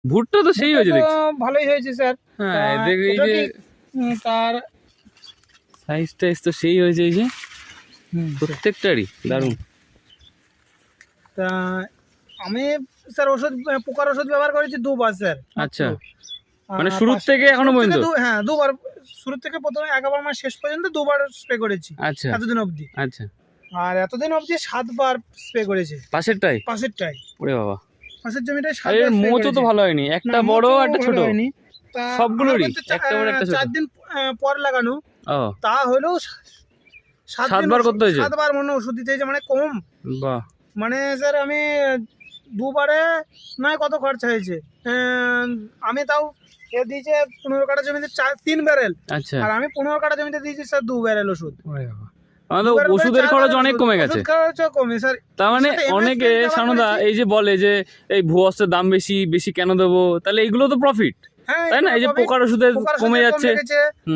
ভুট্টা তো সেই হয়েছে দেখছি। ভালোই হয়েছে স্যার। হ্যাঁ দেখো এই যে তার সাইজ টাইজ তো সেই হয়েছে, এই যে প্রত্যেকটারই দারুণ। তা আমি স্যার ওষুধ পোকার ওষুধ ব্যবহার করেছি 2 বার স্যার। আচ্ছা, মানে শুরু থেকে এখনো পর্যন্ত? হ্যাঁ 2 বার, শুরু থেকে প্রথমে একবার মানে শেষ পর্যন্ত 2 বার স্প্রে করেছি আচ্ছা এতদিন অবধি। আচ্ছা, আর এতদিন অবধি 7 বার স্প্রে করেছে পাশেরটাই? পাশেরটাই, ওরে বাবা, পাশের জমিটায় 7 আরে বার স্প্রে মোচও তো করেছে। ভালো হয়নি, একটা না, বড় মোচও একটা ভালো ছোট হয়নি। তা সবগুলোরই আমার বলতে একটা বড় একটা ছোট। 4 দিন পর লাগানো, ও তা হলেও 7 বার করতে হয়েছে? 7 বার মনে ওষুধ দিতে হয়েছে, মানে কম। বাহ, মানে স্যার আমি 2 বারে নয় কত খরচা হয়েছে, আমি তাও এ দিয়েছে 15 কাঠা জমিতে 3 ব্যারেল, আচ্ছা। আর আমি 15 কাঠা জমিতে দিয়েছি স্যার 2 ব্যারেল ওষুধ। আমাদের ওষুধের খরচ অনেক কমে গেছে। ওষুধ খরচও কমে স্যার। তার মানে সাথে MS অনেকে ব্যবহার সানুদা করেছি। এই যে বলে যে এই ভুয়ো দাম বেশি বেশি কেন দেবো, তাহলে এইগুলো তো প্রফিট, হ্যাঁ, তাই না? এই যে এগুলো পোকার ওষুধে পোকার কমে ওষুধে যাচ্ছে। লেগেছে।